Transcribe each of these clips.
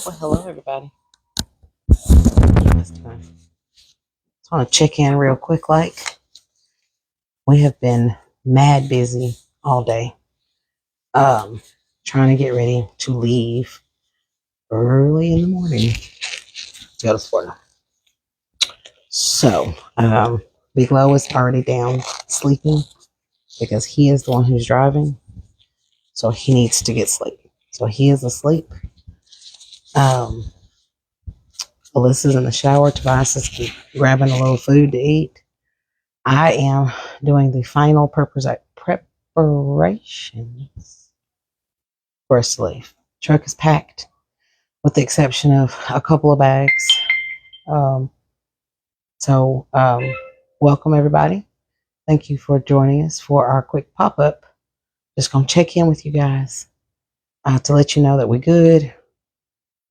Well, hello everybody. Just want to check in real quick. Like, we have been mad busy all day, trying to get ready to leave early in the morning to go to Florida. So, Big Low is already down sleeping because he is the one who's driving, so he needs to get sleep. So he is asleep. Alyssa's in the shower. Tobias is grabbing a little food to eat. I am doing the final preparations for us to leave. Truck is packed, with the exception of a couple of bags. So, welcome everybody. Thank you for joining us for our quick pop-up. Just gonna check in with you guys to let you know that we're good.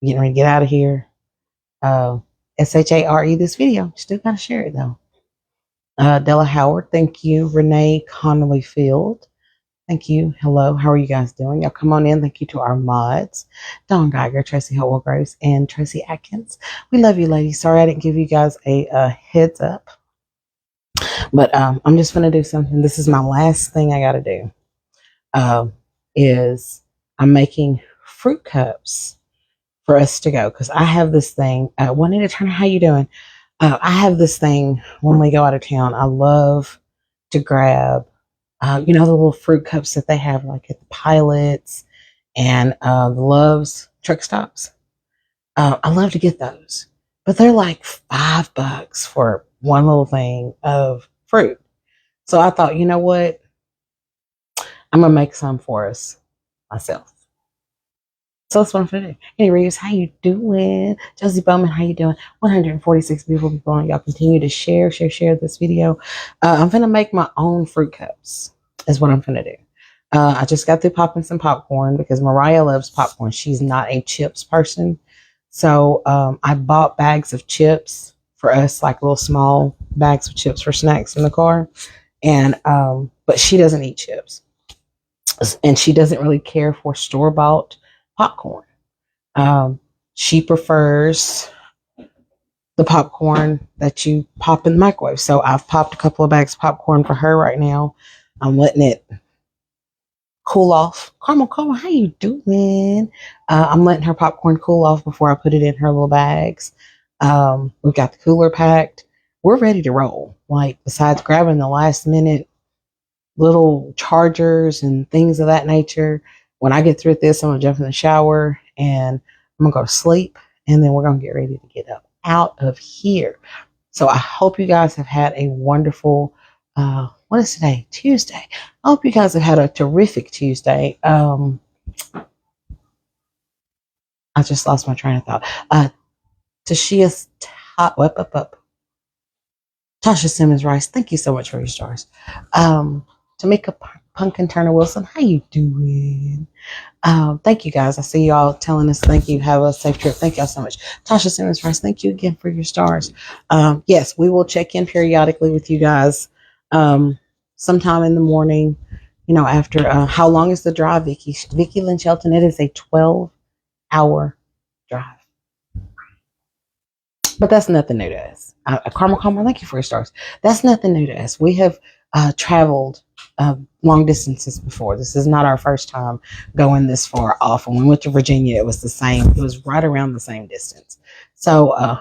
Getting ready to get out of here. SHARE this video. Still gotta share it though. Della Howard, thank you. Renee Connolly Field, thank you. Hello, how are you guys doing? Y'all come on in. Thank you to our mods, Dawn Geiger, Tracy Hopewell Graves, and Tracy Atkins. We love you, ladies. Sorry I didn't give you guys a heads up, but I'm just gonna do something. This is my last thing I gotta do. Is I'm making fruit cups for us to go because I have this thing. Juanita Turner, how you doing? I have this thing when we go out of town. I love to grab, the little fruit cups that they have like at the Pilots and the Love's truck stops. I love to get those, but they're like $5 for one little thing of fruit. So I thought, you know what? I'm gonna make some for us myself. So that's what I'm gonna do. Anyways, how you doing? Josie Bowman, how you doing? 146 beautiful people on. Y'all continue to share this video. I'm gonna make my own fruit cups is what I'm gonna do. I just got through popping some popcorn because Mariah loves popcorn. She's not a chips person. So I bought bags of chips for us, like little small bags of chips for snacks in the car. And but she doesn't eat chips. And she doesn't really care for store-bought popcorn. She prefers the popcorn that you pop in the microwave. So I've popped a couple of bags of popcorn for her right now. I'm letting it cool off. Carmel, how you doing? I'm letting her popcorn cool off before I put it in her little bags. We've got the cooler packed. We're ready to roll. Like, besides grabbing the last minute little chargers and things of that nature, when I get through with this, I'm gonna jump in the shower and I'm gonna go to sleep, and then we're gonna get ready to get up out of here. So I hope you guys have had a wonderful what is today? Tuesday. I hope you guys have had a terrific Tuesday. I just lost my train of thought. Tashia's up. Tasha Simmons Rice, thank you so much for your stars. Tamika Pumpkin Turner Wilson, how you doing? Thank you guys. I see y'all telling us thank you. Have a safe trip. Thank y'all so much. Tasha Simmons Rice, thank you again for your stars. Yes, we will check in periodically with you guys. Sometime in the morning, after how long is the drive, Vicky Lynn Shelton? It is a 12-hour drive. But that's nothing new to us. Carmel, thank you for your stars. That's nothing new to us. We have traveled long distances before. This is not our first time going this far off. When we went to Virginia, it was the same. It was right around the same distance. So,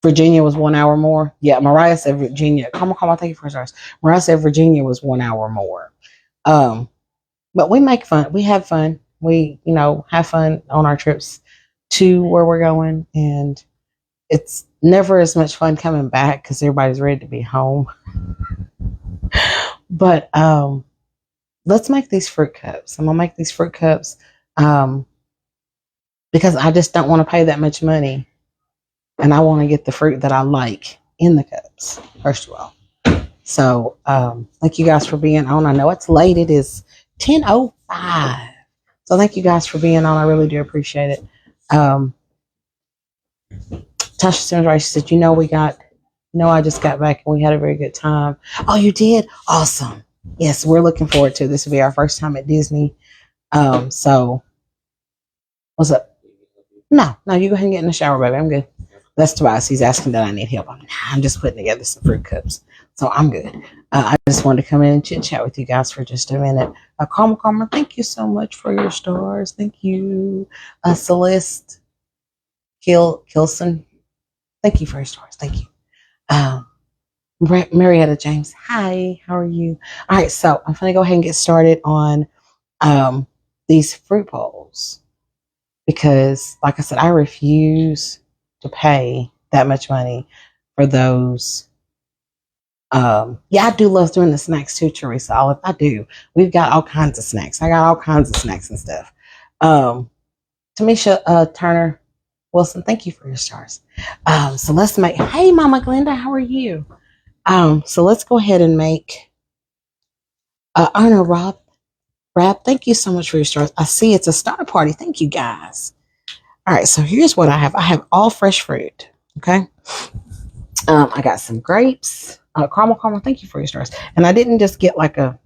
Virginia was 1 hour more. Yeah, Mariah said Virginia. Carmel, thank you for your stars. Mariah said Virginia was 1 hour more. But we make fun. We have fun. We, have fun on our trips to where we're going. And it's never as much fun coming back because everybody's ready to be home. But let's make these fruit cups. I'm going to make these fruit cups because I just don't want to pay that much money. And I want to get the fruit that I like in the cups, first of all. So thank you guys for being on. I know it's late. It is 10:05. So thank you guys for being on. I really do appreciate it. Tasha Simmons Rice said, I just got back and we had a very good time. Oh, you did? Awesome. Yes, we're looking forward to this. Will be our first time at Disney. So what's up? No, you go ahead and get in the shower, baby. I'm good. That's Tobias. He's asking that I need help. I'm just putting together some fruit cups. So I'm good. I just wanted to come in and chit chat with you guys for just a minute. Karma, thank you so much for your stars. Thank you. Celeste Kilson, thank you for your stars. Thank you. Marietta James, hi. How are you? All right, so I'm going to go ahead and get started on these fruit bowls because, like I said, I refuse to pay that much money for those. Yeah, I do love doing the snacks too, Teresa Olive. I do. We've got all kinds of snacks. I got all kinds of snacks and stuff. Tamisha Turner Wilson, thank you for your stars. So let's make. Hey, Mama Glenda, how are you? So let's go ahead and make. Arna Rab, thank you so much for your stars. I see it's a star party. Thank you guys. All right, so here's what I have. I have all fresh fruit. Okay. I got some grapes. Caramel, thank you for your stars. And I didn't just get like a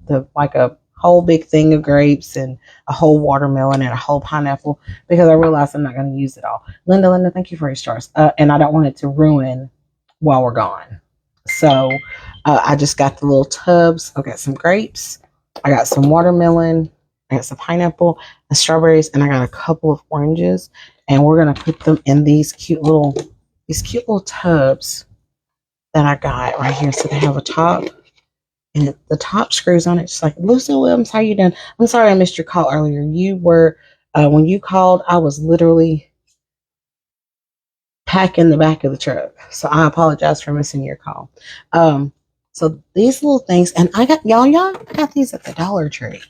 whole big thing of grapes and a whole watermelon and a whole pineapple because I realized I'm not going to use it all. Linda, thank you for your stars. And I don't want it to ruin while we're gone. So I just got the little tubs. I got some grapes. I got some watermelon. I got some pineapple and strawberries, and I got a couple of oranges. And we're gonna put them in these cute little tubs that I got right here. So they have a top, and the top screws on it. Just like Lucy Williams, how you doing? I'm sorry I missed your call earlier. You were when you called, I was literally packing the back of the truck. So I apologize for missing your call. So these little things, and I got I got these at the Dollar Tree.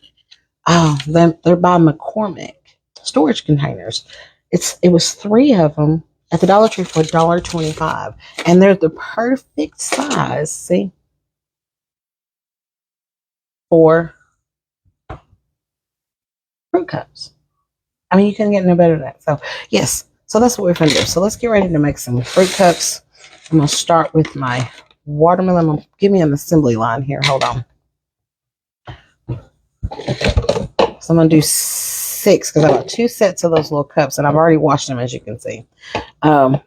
They're by McCormick storage containers. It was 3 of them at the Dollar Tree for $1.25, and they're the perfect size. See, for fruit cups. I mean, you couldn't get no better than that. So yes, so that's what we're gonna do. So let's get ready to make some fruit cups. I'm gonna start with my watermelon. Give me an assembly line here. Hold on. So I'm gonna do 6 because I got 2 sets of those little cups, and I've already washed them, as you can see. I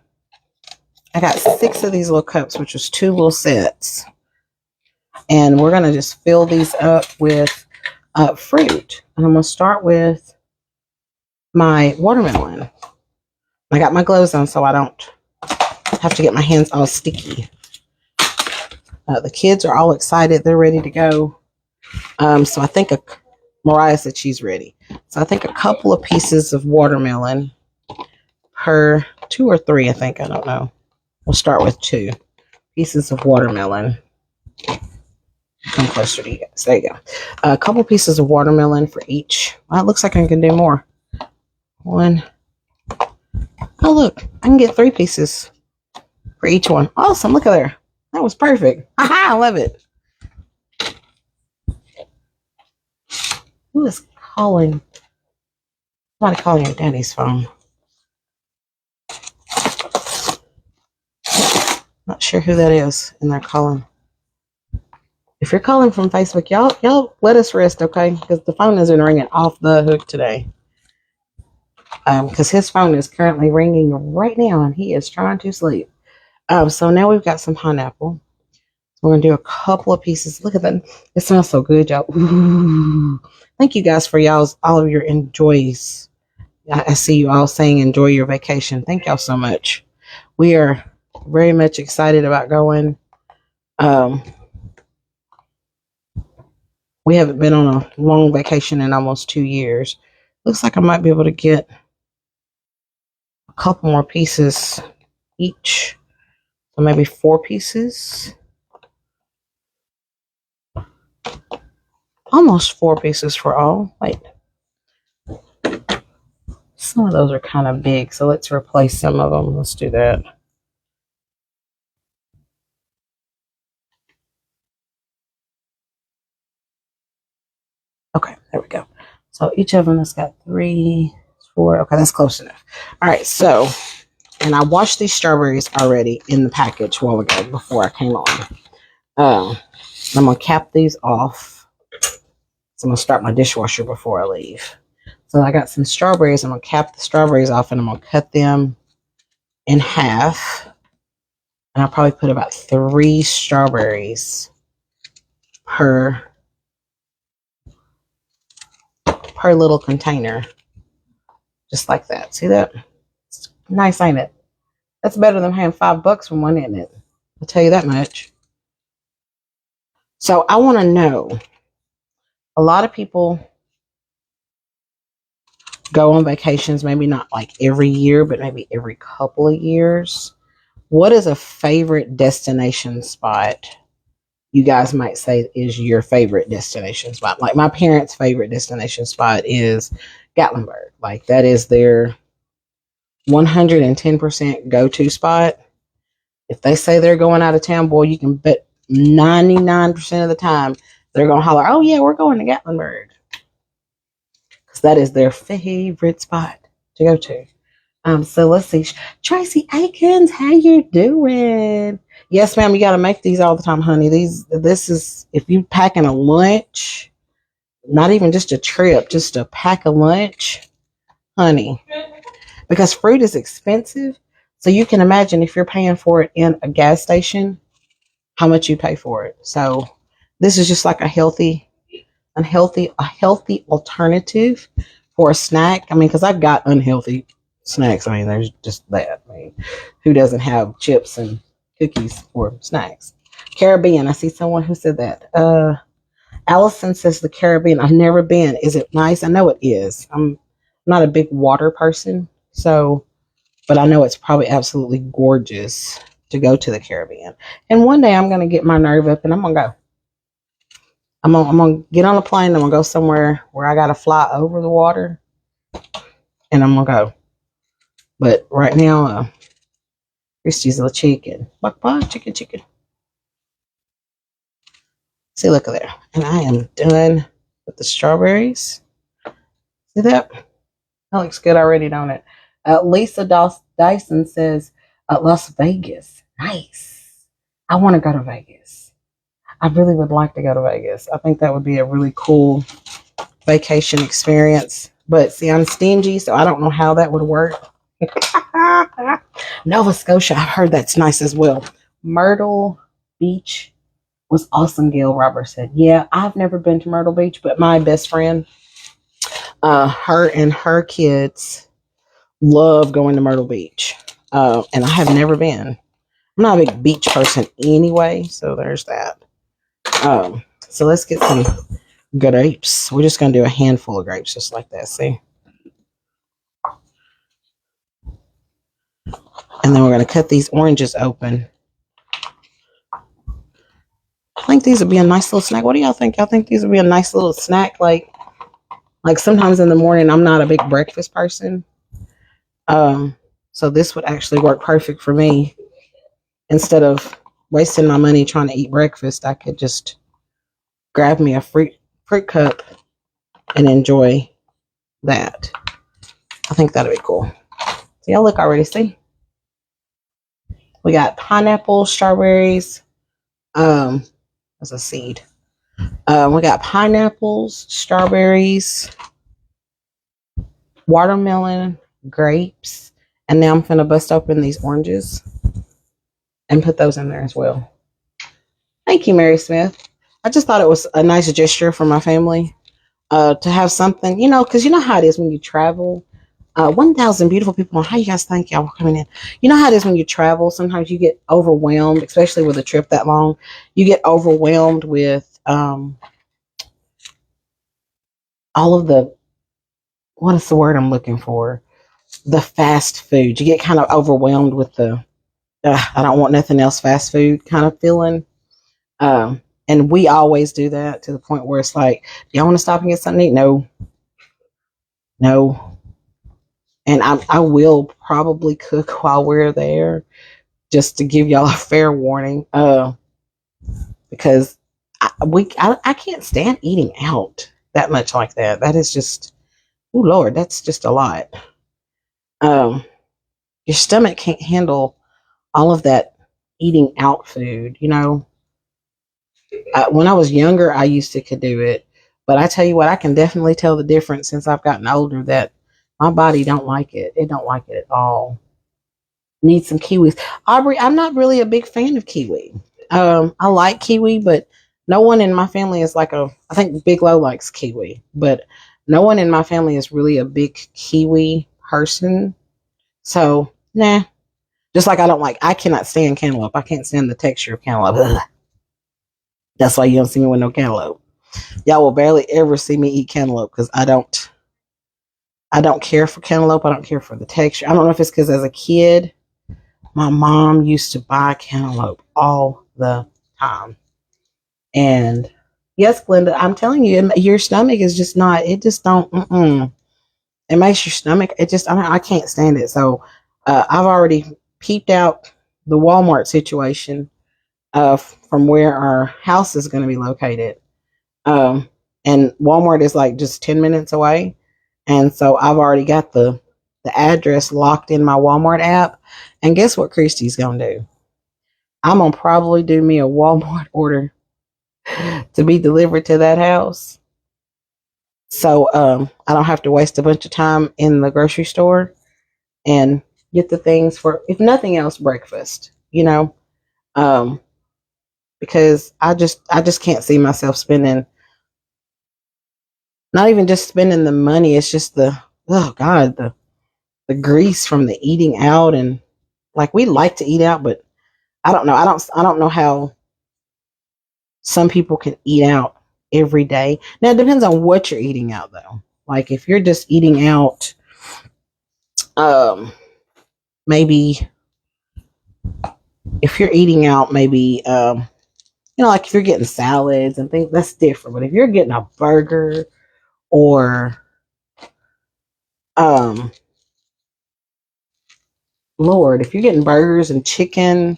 got 6 of these little cups, which is 2 little sets, and we're gonna just fill these up with fruit. And I'm gonna start with my watermelon. I got my gloves on so I don't have to get my hands all sticky. The kids are all excited. They're ready to go. So I think Mariah said she's ready. So I think a couple of pieces of watermelon per 2 or 3, I think. I don't know. We'll start with 2 pieces of watermelon. Come closer to you guys. There you go. A couple pieces of watermelon for each. Well, it looks like I can do more. 1. Oh, look. I can get 3 pieces for each one. Awesome. Look at there. That was perfect. Aha, I love it. Who is calling? Somebody calling your daddy's phone. Not sure who that is, and they're calling. If you're calling from Facebook, y'all let us rest, okay? Because the phone isn't ringing off the hook today. Because his phone is currently ringing right now, and he is trying to sleep. So now we've got some pineapple. We're going to do a couple of pieces. Look at that. It smells so good, y'all. Ooh. Thank you guys for all of your enjoys. I see you all saying enjoy your vacation. Thank y'all so much. We are very much excited about going. We haven't been on a long vacation in almost 2 years. Looks like I might be able to get a couple more pieces each. So maybe 4 pieces. Almost 4 pieces for all. Wait. Some of those are kind of big, so let's replace some of them. Let's do that. Okay, there we go. So each of them has got 3, 4. Okay, that's close enough. All right, so, and I washed these strawberries already in the package a while ago before I came on. I'm going to cap these off. So I'm going to start my dishwasher before I leave. So I got some strawberries. I'm going to cap the strawberries off and I'm going to cut them in half. And I'll probably put about 3 strawberries per little container. Just like that. See that? It's nice, ain't it? That's better than paying $5 for one, isn't it? I'll tell you that much. So I want to know, a lot of people go on vacations, maybe not like every year, but maybe every couple of years. What is a favorite destination spot you guys might say is your favorite destination spot? Like my parents' favorite destination spot is Gatlinburg. Like that is their 110% go-to spot. If they say they're going out of town, boy, you can bet 99% of the time they're going to holler, oh yeah, we're going to Gatlinburg. Because that is their favorite spot to go to. So let's see. Tracy Aikens, how you doing? Yes, ma'am, you got to make these all the time, honey. This is, if you packing a lunch, not even just a trip, just a pack of lunch, honey. Because fruit is expensive. So you can imagine if you're paying for it in a gas station, how much you pay for it. So this is just like a healthy alternative for a snack. I mean, because I've got unhealthy snacks. I mean, there's just that. I mean, who doesn't have chips and cookies for snacks? Caribbean. I see someone who said that. Allison says the Caribbean. I've never been. Is it nice? I know it is. I'm not a big water person, so, but I know it's probably absolutely gorgeous to go to the Caribbean. And one day I'm going to get my nerve up and I'm going to go. I'm gonna get on a plane. I'm gonna go somewhere where I gotta fly over the water, and I'm gonna go. But right now, Christy's a chicken. Bak bak, chicken, chicken. See, look at there. And I am done with the strawberries. See that? That looks good already, don't it? Lisa Dyson says, Las Vegas. Nice. I want to go to Vegas. I really would like to go to Vegas. I think that would be a really cool vacation experience. But see, I'm stingy, so I don't know how that would work. Nova Scotia, I've heard that's nice as well. Myrtle Beach was awesome, Gail Roberts said. Yeah, I've never been to Myrtle Beach, but my best friend, her and her kids love going to Myrtle Beach. And I have never been. I'm not a big beach person anyway, so there's that. So let's get some grapes. We're just going to do a handful of grapes just like that, see? And then we're going to cut these oranges open. I think these would be a nice little snack. What do y'all think? Y'all think these would be a nice little snack? Like sometimes in the morning, I'm not a big breakfast person. So this would actually work perfect for me. Instead of wasting my money trying to eat breakfast, I could just grab me a fruit cup and enjoy that. I think that'd be cool. So y'all look already, see? We got pineapple, strawberries. As a seed. We got pineapples, strawberries, watermelon, grapes, and now I'm gonna bust open these oranges and put those in there as well. Thank you, Mary Smith. I just thought it was a nice gesture for my family to have something, because you know how it is when you travel. 1,000 beautiful people. How you guys think y'all coming in? You know how it is when you travel. Sometimes you get overwhelmed, especially with a trip that long. You get overwhelmed with all of the, what is the word I'm looking for? The fast food. You get kind of overwhelmed with the, I don't want nothing else fast food kind of feeling. And we always do that to the point where it's like, do y'all want to stop and get something to eat? No. And I will probably cook while we're there, just to give y'all a fair warning. Because I can't stand eating out that much like that. That is just, oh Lord, that's just a lot. Your stomach can't handle all of that eating out food. When I was younger, I used to could do it, But I tell you what, I can definitely tell the difference since I've gotten older that my body don't like it. It don't like it at all. Need some kiwis. Aubrey, I'm not really a big fan of kiwi. I like kiwi, but no one in my family is like a. I think Big Low likes kiwi, but no one in my family is really a big kiwi person. So nah. Just like I don't like, I cannot stand cantaloupe. I can't stand the texture of cantaloupe. Ugh. That's why you don't see me with no cantaloupe. Y'all will barely ever see me eat cantaloupe because I don't. I don't care for cantaloupe. I don't care for the texture. I don't know if it's because as a kid my mom used to buy cantaloupe all the time. And yes, Glenda, I'm telling you, your stomach is just not, it just don't, it makes your stomach, it just, I can't stand it. So I've already peeped out the Walmart situation from where our house is going to be located. And Walmart is like just 10 minutes away. And so I've already got the address locked in my Walmart app. And guess what Christy's going to do? I'm going to probably do me a Walmart order to be delivered to that house. So I don't have to waste a bunch of time in the grocery store and get the things for, if nothing else, breakfast, you know, um, because I just can't see myself spending, not even just spending the money. It's just oh God, the grease from the eating out. And like, we like to eat out, but I don't know. I don't know how some people can eat out every day. Now it depends on what you're eating out though. Like if you're just eating out, um, maybe if you're eating out, maybe like if you're getting salads and things, that's different. But if you're getting a burger or um, Lord, if you're getting burgers and chicken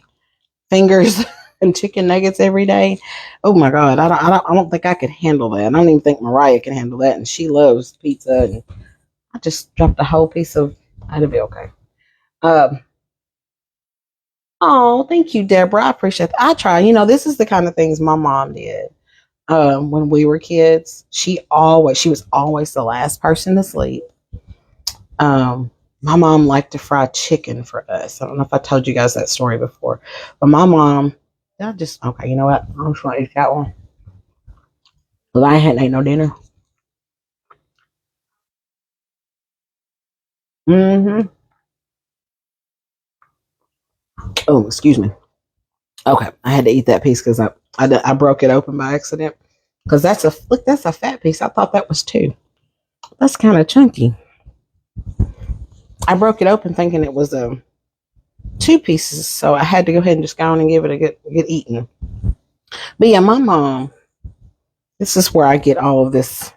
fingers and chicken nuggets every day, oh my God, I don't think I could handle that. I don't even think Mariah can handle that, and she loves pizza. And I just dropped a whole piece of. That'd be okay. Um, oh, thank you, Deborah. I appreciate that. I try. This is the kind of things my mom did. When we were kids, she was always the last person to sleep. Um, my mom liked to fry chicken for us. I don't know if I told you guys that story before, but my mom, I just okay. You know what? I'm just gonna eat that one. But I hadn't ate no dinner. Mm-hmm. Oh, excuse me. Okay, I had to eat that piece because I broke it open by accident. Because that's a fat piece. I thought that was two. That's kind of chunky. I broke it open thinking it was two pieces, so I had to go ahead and just go on and give it a good eating. But yeah, my mom. This is where I get all of this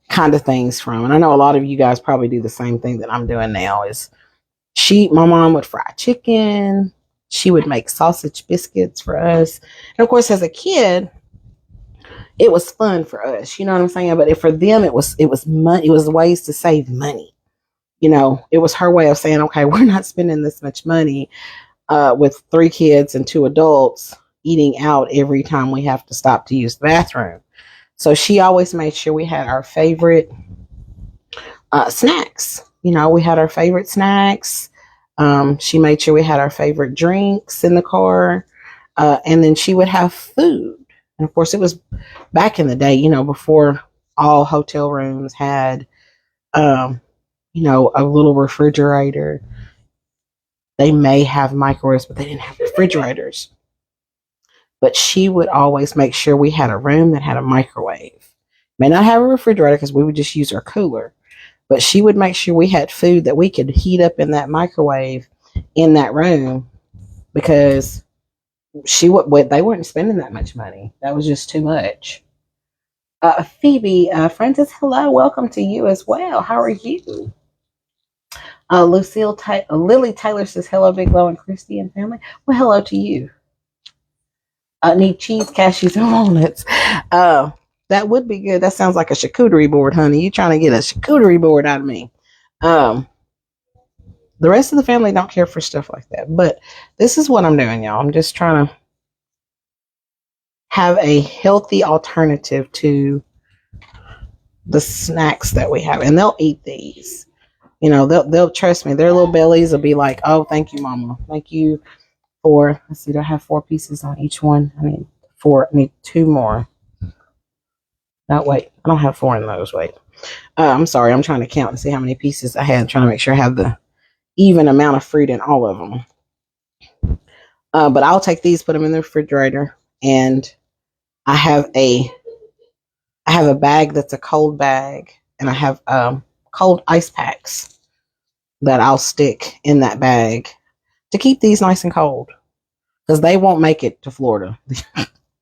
kind of things from, and I know a lot of you guys probably do the same thing that I'm doing now. My mom would fry chicken. She would make sausage biscuits for us, and of course, as a kid, it was fun for us. You know what I'm saying? But for them, it was money. It was ways to save money. It was her way of saying, okay, we're not spending this much money with three kids and two adults eating out every time we have to stop to use the bathroom. So she always made sure we had our favorite snacks. We had our favorite snacks. She made sure we had our favorite drinks in the car. And then she would have food. And of course, it was back in the day, before all hotel rooms had, a little refrigerator. They may have microwaves, but they didn't have refrigerators. But she would always make sure we had a room that had a microwave. May not have a refrigerator because we would just use our cooler. But she would make sure we had food that we could heat up in that microwave in that room because they weren't spending that much money. That was just too much. Phoebe, Francis, hello, welcome to you as well. How are you? Lily Taylor says hello, Big Low and Christy and family. Well, hello to you. Need cheese, cashews, and walnuts. That would be good. That sounds like a charcuterie board, honey. You trying to get a charcuterie board out of me? The rest of the family don't care for stuff like that, but this is what I'm doing, y'all. I'm just trying to have a healthy alternative to the snacks that we have, and they'll eat these. You know, they'll trust me. Their little bellies will be like, "Oh, thank you, Mama. Thank you for." Let's see, do I have 4 pieces on each one? I need 4. I need 2 more. No, wait, I don't have 4 in those. Wait, I'm sorry. I'm trying to count and see how many pieces I had. I'm trying to make sure I have the even amount of fruit in all of them. But I'll take these, put them in the refrigerator, and I have a bag that's a cold bag, and I have cold ice packs that I'll stick in that bag to keep these nice and cold, because they won't make it to Florida.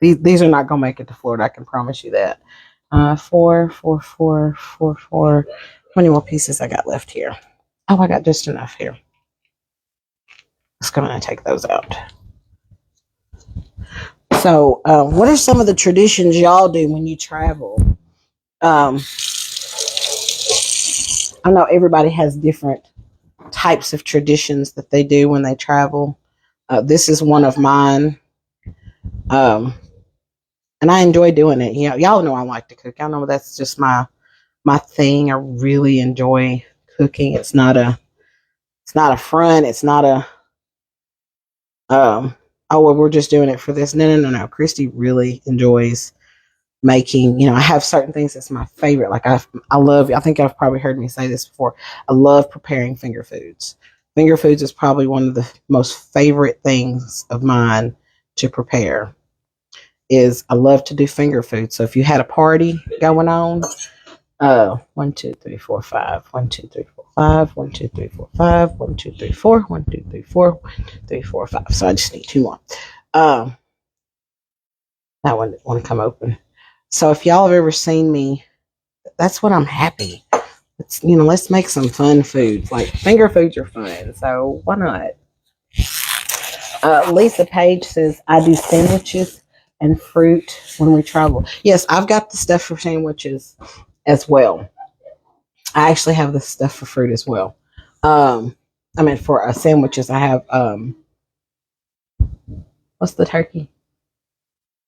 these are not gonna make it to Florida. I can promise you that. 4, 4, 4, 4, 4. How many more pieces I got left here? Oh, I got just enough here. Let's go and take those out. So, what are some of the traditions y'all do when you travel? I know everybody has different types of traditions that they do when they travel. This is one of mine. And I enjoy doing it. You know, y'all know I like to cook. Y'all know that's just my thing. I really enjoy cooking. It's not a front. It's not a oh well, we're just doing it for this. No. Christy really enjoys making. You know, I have certain things that's my favorite. Like I love. I think I've probably heard me say this before. I love preparing finger foods. Finger foods is probably one of the most favorite things of mine to prepare. Is I love to do finger food. So if you had a party going on, 1, 2, 3, 4, 5, 1, 2, 3, 4, 5, 1, 2, 3, 4, 5, 1, 2, 3, 4, 1, 2, 3, 4, 1, 2, 3, 4, 5. So I just need 2 more. That one didn't want to come open. So if y'all have ever seen me, that's when I'm happy. It's, you know, let's make some fun foods. Like finger foods are fun, so why not? Lisa Page says I do sandwiches and fruit when we travel. Yes, I've got the stuff for sandwiches as well. I actually have the stuff for fruit as well. I mean, for sandwiches, I have what's the turkey?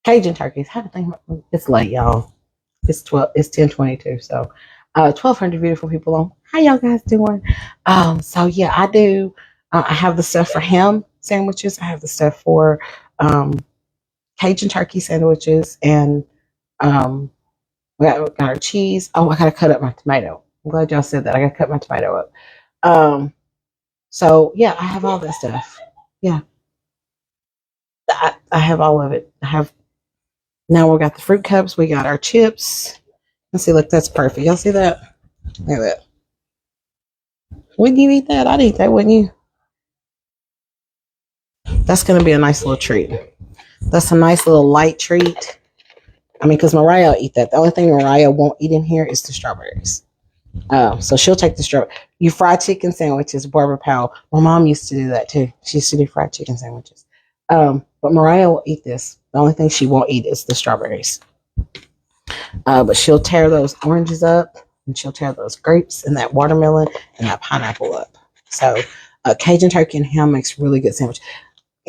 Cajun turkeys. How to think? It's late, y'all. It's 12. It's 10:22. So, 1,200 beautiful people on. How y'all guys doing? So yeah, I do. I have the stuff for ham sandwiches. I have the stuff for Cajun turkey sandwiches, and we got our cheese. Oh, I gotta cut up my tomato. I'm glad y'all said that. I gotta cut my tomato up. So yeah, I have all that stuff. Yeah, I have all of it. I have now. We got the fruit cups. We got our chips. Let's see. Look, that's perfect. Y'all see that? Look at that. Wouldn't you eat that? I'd eat that, wouldn't you? That's gonna be a nice little treat. That's a nice little light treat. I mean, because Mariah will eat that. The only thing Mariah won't eat in here is the strawberries. So she'll take the strawberry. You fry chicken sandwiches, Barbara Powell. My mom used to do that too. She used to do fried chicken sandwiches. But Mariah will eat this. The only thing she won't eat is the strawberries. But she'll tear those oranges up, and she'll tear those grapes and that watermelon and that pineapple up. So Cajun turkey and ham makes really good sandwich.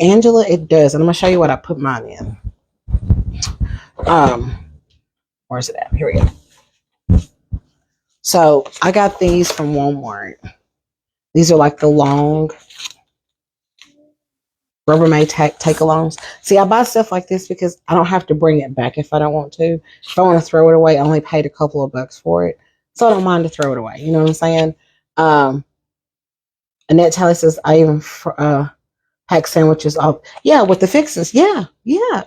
Angela, it does. And I'm going to show you what I put mine in. Where's it at? Here we go. So I got these from Walmart. These are like the long Rubbermaid take-alongs. See, I buy stuff like this because I don't have to bring it back if I don't want to. If I want to throw it away, I only paid a couple of bucks for it. So I don't mind to throw it away. You know what I'm saying? Annette Talley says, I even pack sandwiches off. Yeah, with the fixings. Yeah.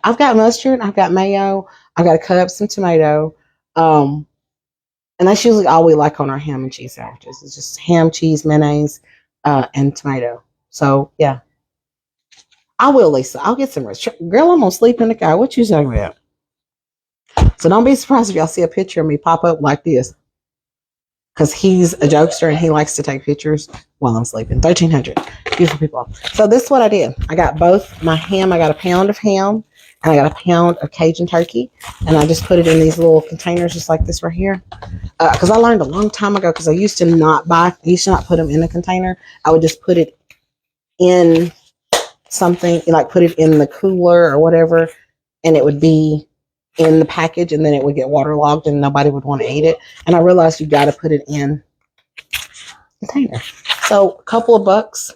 I've got mustard. I've got mayo. I've got to cut up some tomato. And that's usually all we like on our ham and cheese sandwiches. It's just ham, cheese, mayonnaise, and tomato. So, yeah. I will, Lisa. I'll get some rest. Girl, I'm going to sleep in the car. What you talking about? So don't be surprised if y'all see a picture of me pop up like this. Because he's a jokester and he likes to take pictures while I'm sleeping. 1,300. Beautiful people. So this is what I did. I got both my ham. I got a pound of ham. And I got a pound of Cajun turkey. And I just put it in these little containers just like this right here. Because I learned a long time ago, because I used to not put them in a container. I would just put it in something, like put it in the cooler or whatever. And it would be in the package, and then it would get waterlogged and nobody would want to eat it. And I realized you got to put it in container. So a couple of bucks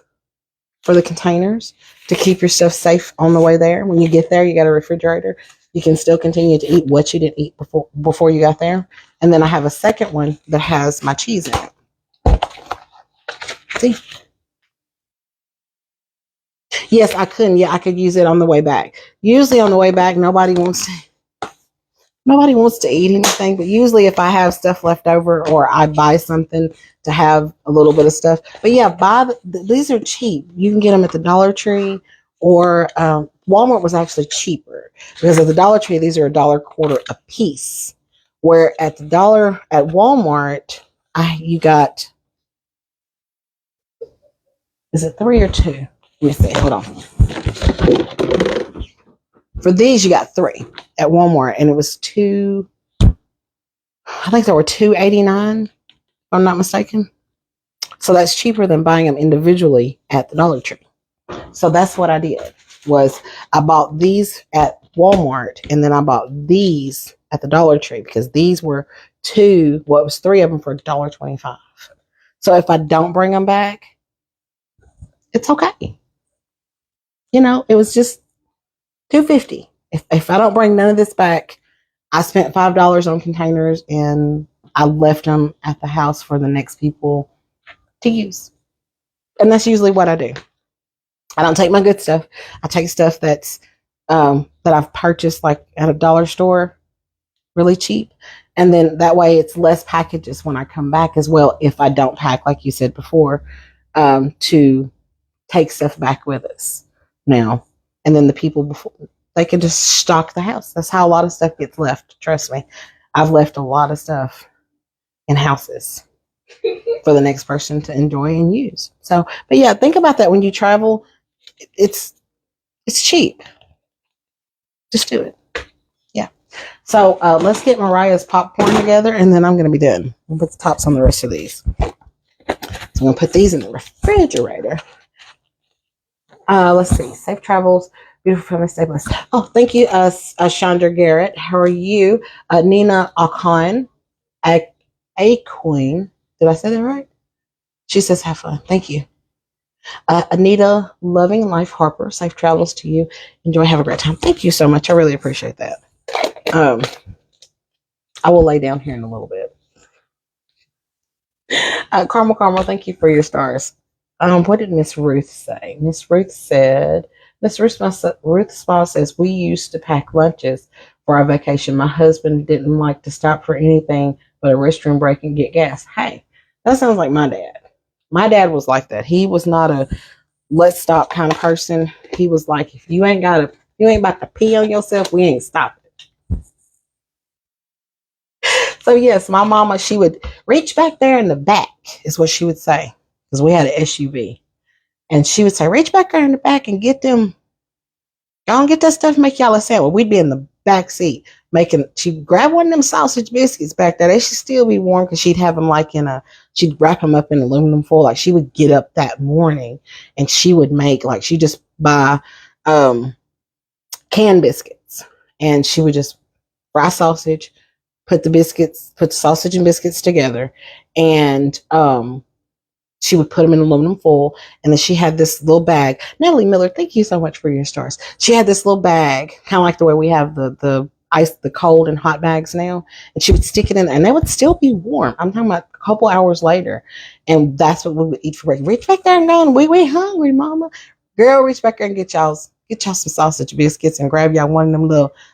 for the containers to keep your stuff safe on the way there. When you get there, you got a refrigerator. You can still continue to eat what you didn't eat before you got there. And then I have a second one that has my cheese in it. See? Yes, I couldn't. Yeah, I could use it on the way back. Usually on the way back, nobody wants to eat anything, but usually if I have stuff left over or I buy something to have a little bit of stuff. But yeah, these are cheap. You can get them at the Dollar Tree, or Walmart was actually cheaper because at the Dollar Tree these are $1.25 a piece, where at Walmart you got, is it 3 or 2? Let me see. Hold on. For these, you got 3 at Walmart, and it was I think they were $2.89, if I'm not mistaken. So that's cheaper than buying them individually at the Dollar Tree. So that's what I did, was I bought these at Walmart, and then I bought these at the Dollar Tree because these were it was 3 of them for $1.25. So if I don't bring them back, it's okay. You know, it was just $2.50. If I don't bring none of this back, I spent $5 on containers and I left them at the house for the next people to use. And that's usually what I do. I don't take my good stuff. I take stuff that's that I've purchased like at a dollar store, really cheap. And then that way it's less packages when I come back as well, if I don't pack, like you said before, to take stuff back with us now. And then the people before, they can just stock the house. That's how a lot of stuff gets left. Trust me. I've left a lot of stuff in houses for the next person to enjoy and use. So, but yeah, think about that when you travel. It's cheap. Just do it. Yeah. So let's get Mariah's popcorn together, and then I'm going to be done. We'll put the tops on the rest of these. So I'm going to put these in the refrigerator. Let's see. Safe travels. Beautiful family, stay blessed. Oh, thank you, Chandra Garrett. How are you? Nina Akon, a queen. Did I say that right? She says, have fun. Thank you. Anita Loving Life Harper, safe travels to you. Enjoy, have a great time. Thank you so much. I really appreciate that. I will lay down here in a little bit. Carmel, thank you for your stars. What did Miss Ruth say? Miss Ruth Smile says, we used to pack lunches for our vacation. My husband didn't like to stop for anything but a restroom break and get gas. Hey, that sounds like my dad. My dad was like that. He was not a let's stop kind of person. He was like, if you ain't about to pee on yourself, we ain't stopping. So yes, my mama, she would reach back there in the back, is what she would say, because we had an SUV. And she would say, reach back there in the back and get them. Go and get that stuff, make y'all a sandwich. We'd be in the back seat she'd grab one of them sausage biscuits back there. They should still be warm because she'd have them she'd wrap them up in aluminum foil. Like she would get up that morning and she would make, like she just buy canned biscuits, and she would just fry sausage, put the sausage and biscuits together, and she would put them in aluminum foil, and then she had this little bag. Natalie Miller, thank you so much for your stars. She had this little bag, kind of like the way we have the cold and hot bags now, and she would stick it in there, and they would still be warm. I'm talking about a couple hours later, and that's what we would eat for breakfast. Reach back there and go, and we hungry, mama. Girl, reach back there and get y'all some sausage biscuits and grab y'all one of them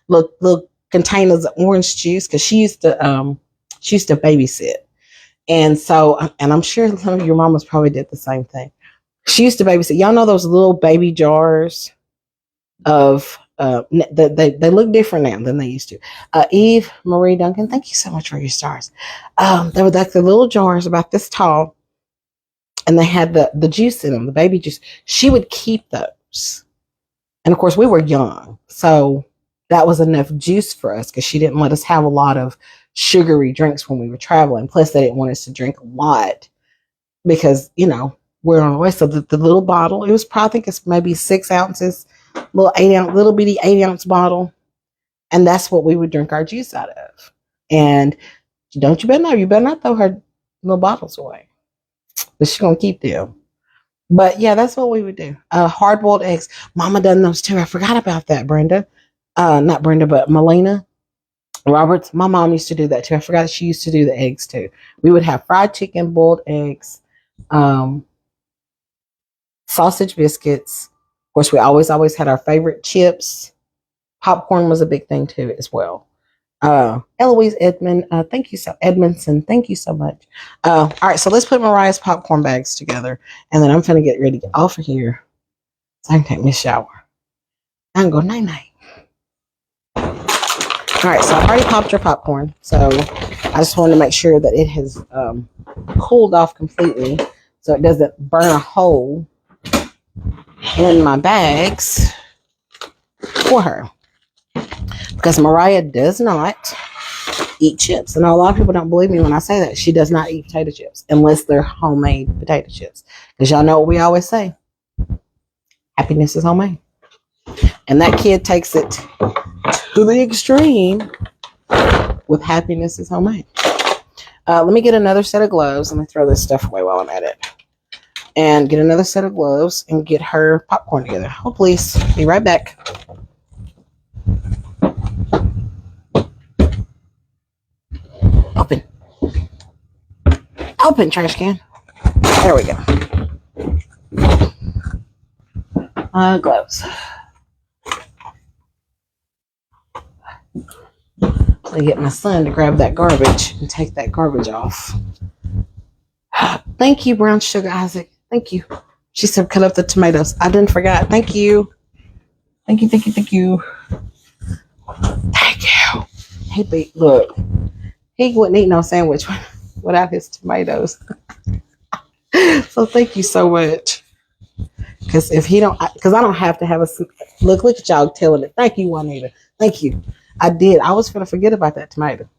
little containers of orange juice, because she used to babysit. And so, and I'm sure some of your mamas probably did the same thing. She used to babysit. Y'all know those little baby jars of, they look different now than they used to. Eve Marie Duncan, thank you so much for your stars. They were like the little jars about this tall, and they had the juice in them, the baby juice. She would keep those. And of course, we were young, so that was enough juice for us because she didn't let us have a lot of sugary drinks when we were traveling. Plus, they didn't want us to drink a lot because, we're on the way. So the little bottle, it was probably, I think it's maybe 6 ounces, little bitty 8-ounce bottle. And that's what we would drink our juice out of. And you better not throw her little bottles away. But she's going to keep them. But yeah, that's what we would do. Hard boiled eggs. Mama done those too. I forgot about that, Brenda. Not Brenda, but Melina Roberts. My mom used to do that too. I forgot she used to do the eggs too. We would have fried chicken, boiled eggs, sausage biscuits. Of course, we always had our favorite chips. Popcorn was a big thing too, as well. Eloise Edmond, thank you Edmondson, thank you so much. All right, so let's put Mariah's popcorn bags together, and then I'm gonna get ready to get off of here so I can take my shower. I can go night night. All right, so I've already popped your popcorn, so I just wanted to make sure that it has cooled off completely, so it doesn't burn a hole in my bags for her. Because Mariah does not eat chips. And a lot of people don't believe me when I say that. She does not eat potato chips unless they're homemade potato chips. Because y'all know what we always say. Happiness is homemade. And that kid takes it to the extreme with happiness is homemade. Let me get another set of gloves. Let me throw this stuff away while I'm at it. And get another set of gloves and get her popcorn together. Oh, please. Be right back. Open trash can. There we go. Gloves. So I get my son to grab that garbage and take that garbage off. Thank you, Brown Sugar Isaac. Thank you. She said cut up the tomatoes. I didn't forget. Thank you. Thank you. Thank you. Hey, Pete, look. He wouldn't eat no sandwich without his tomatoes. So thank you so much. Because if he don't, because I don't have to have a look at y'all telling it. Thank you, Juanita. Thank you. I did. I was gonna forget about that tomato,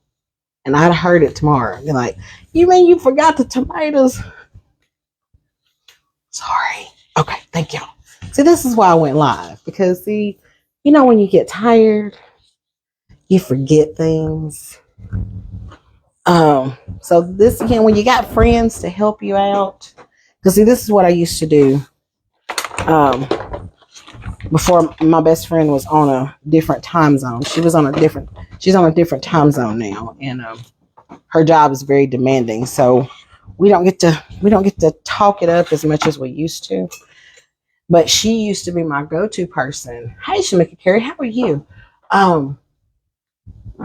and I'd heard it tomorrow. They're like, "You mean you forgot the tomatoes?" Sorry. Okay. Thank y'all. See, this is why I went live, because see, you know, when you get tired, you forget things. So this again, when you got friends to help you out, because see, this is what I used to do. Before my best friend was on a different time zone. She's on a different time zone now, and her job is very demanding. So we don't get to talk it up as much as we used to. But she used to be my go-to person. Hey, Shamika Carey, how are you?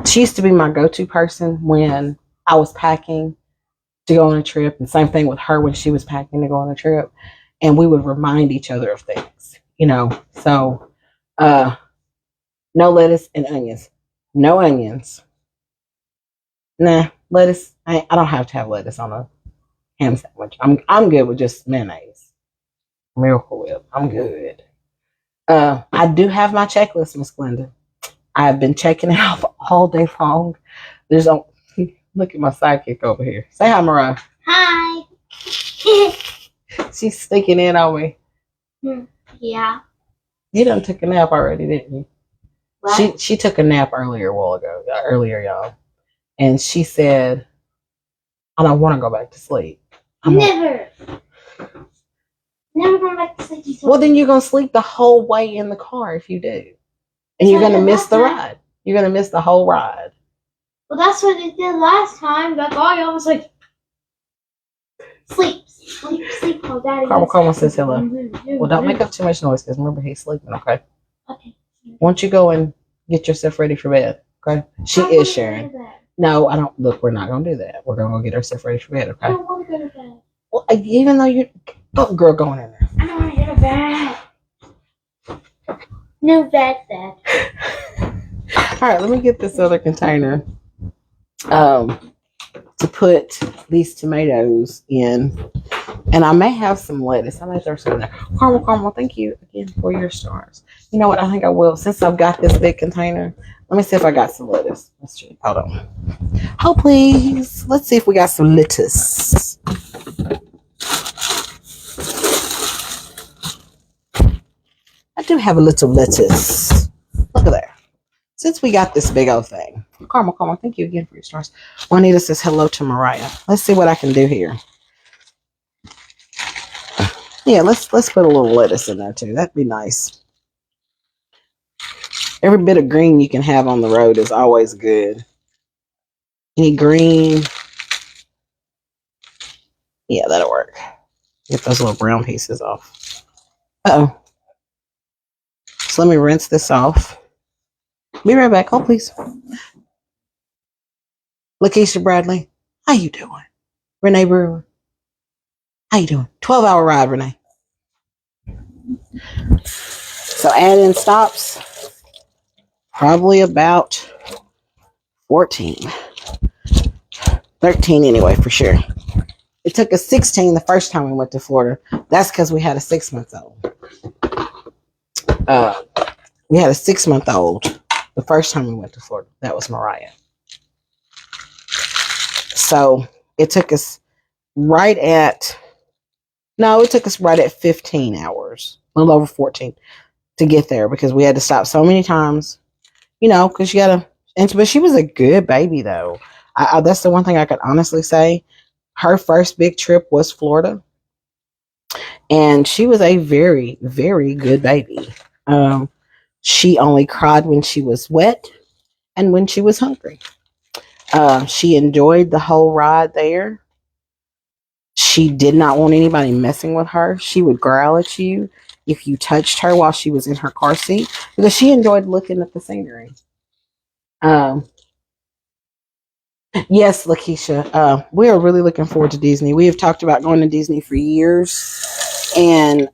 She used to be my go-to person when I was packing to go on a trip, and same thing with her when she was packing to go on a trip. And we would remind each other of things, you know. So, no lettuce and onions. No onions. Nah, lettuce. I don't have to have lettuce on a ham sandwich. I'm good with just mayonnaise. Miracle Whip. I'm good. I do have my checklist, Miss Glenda. I've been checking it off all day long. Look at my sidekick over here. Say hi, Mariah. Hi. She's sneaking in on me. Yeah. You done took a nap already, didn't you? What? She took a nap earlier, y'all. And she said, I don't want to go back to sleep. Never going back to sleep. Well, then you're going to sleep the whole way in the car if you do. And you're going to miss the ride. You're going to miss the whole ride. Well, that's what they did last time. That's all I was like, sleep. Oh, Daddy. Carmel says hello. Well, don't make up too much noise, because remember, he's sleeping, okay? Okay. Won't you go and get yourself ready for bed, okay? She is sharing. No, I don't. Look, we're not going to do that. We're going to go get ourselves ready for bed, okay? I don't want to go to bed. Well, even though you're... Oh, girl, going in there. I don't want to go to bed. No bed. All right, let me get this other container to put these tomatoes in. And I may have some lettuce. I may throw some in there. Carmel, thank you again for your stars. You know what? I think I will. Since I've got this big container, let me see if I got some lettuce. Let's see. Hold on. Oh, please. Let's see if we got some lettuce. I do have a little lettuce. Look at there. since we got this big old thing, Carmel, thank you again for your stars. Juanita says hello to Mariah. Let's see what I can do here. Yeah, let's put a little lettuce in there too. That'd be nice. Every bit of green you can have on the road is always good. Any green? Yeah, that'll work. Get those little brown pieces off. Uh-oh. So let me rinse this off. Be right back. Oh, please. Lakeisha Bradley, how you doing? Renee Brewer, how you doing? 12-hour ride, Renee. So add in stops, probably about 14. 13 anyway, for sure. It took us 16 the first time we went to Florida. That's because we had a 6-month-old. We had a 6-month-old the first time we went to Florida. That was Mariah. So it took us right at 15 hours, a little over 14 to get there because we had to stop so many times, because you gotta, but she was a good baby though. That's the one thing I could honestly say. Her first big trip was Florida, and she was a very, very good baby. She only cried when she was wet and when she was hungry. She enjoyed the whole ride there. She did not want anybody messing with her. She would growl at you if you touched her while she was in her car seat because she enjoyed looking at the scenery. Yes, Lakeisha, we are really looking forward to Disney. We have talked about going to Disney for years, and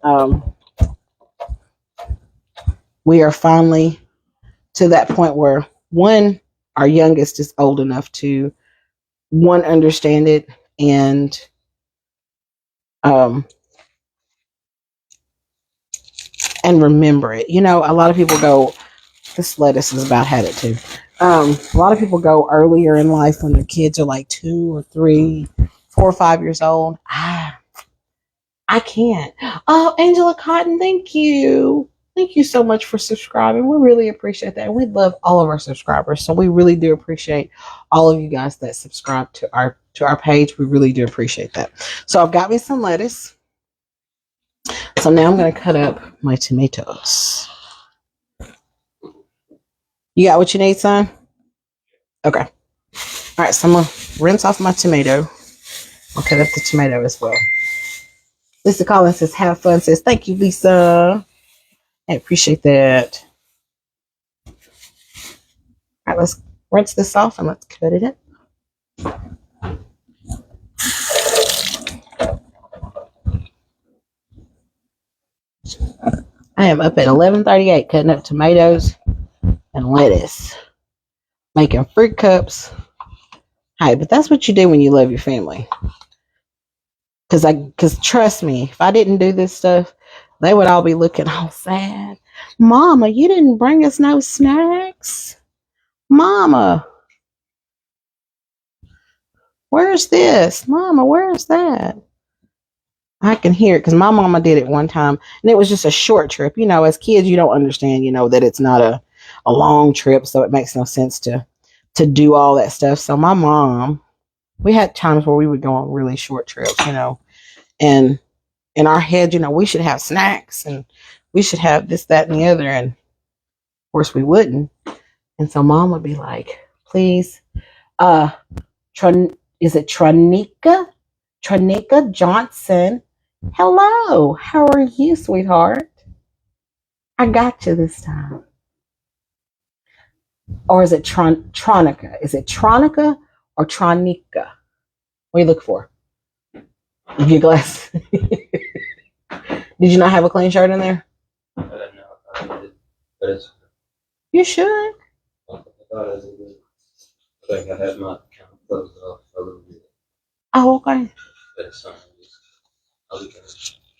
we are finally to that point where our youngest is old enough to understand it and remember it. A lot of people go, this lettuce is about had it too. A lot of people go earlier in life when their kids are like 2 or 3, 4 or 5 years old. I can't. Oh, Angela Cotton, thank you. Thank you so much for subscribing. We really appreciate that. We love all of our subscribers. So we really do appreciate all of you guys that subscribe to our page. We really do appreciate that. So I've got me some lettuce. So now I'm going to cut up my tomatoes. You got what you need, son? Okay. All right, so I'm going to rinse off my tomato. I'll cut up the tomato as well. Lisa Collins says, have fun. Says, thank you, Lisa. I appreciate that. All right, let's rinse this off and let's cut it up. I am up at 11:38 cutting up tomatoes and lettuce, making fruit cups. Hey, but that's what you do when you love your family. Because trust me, if I didn't do this stuff, they would all be looking all sad. Mama, you didn't bring us no snacks. Mama, where's this? Mama, where's that? I can hear it because my mama did it one time, and it was just a short trip. As kids, you don't understand, that it's not a long trip, so it makes no sense to do all that stuff. So my mom, we had times where we would go on really short trips, and in our head, we should have snacks and we should have this, that, and the other. And of course we wouldn't. And so mom would be like, please, is it Tronika Johnson? Hello, how are you, sweetheart? I got you this time. Or is it Tronica? Is it Tronica or Tronika? What do you look for? Your glass. Did you not have a clean shirt in there? No, I did. But it's. You should. I thought I think I had my account closed off a little bit. Oh, okay. But it's not.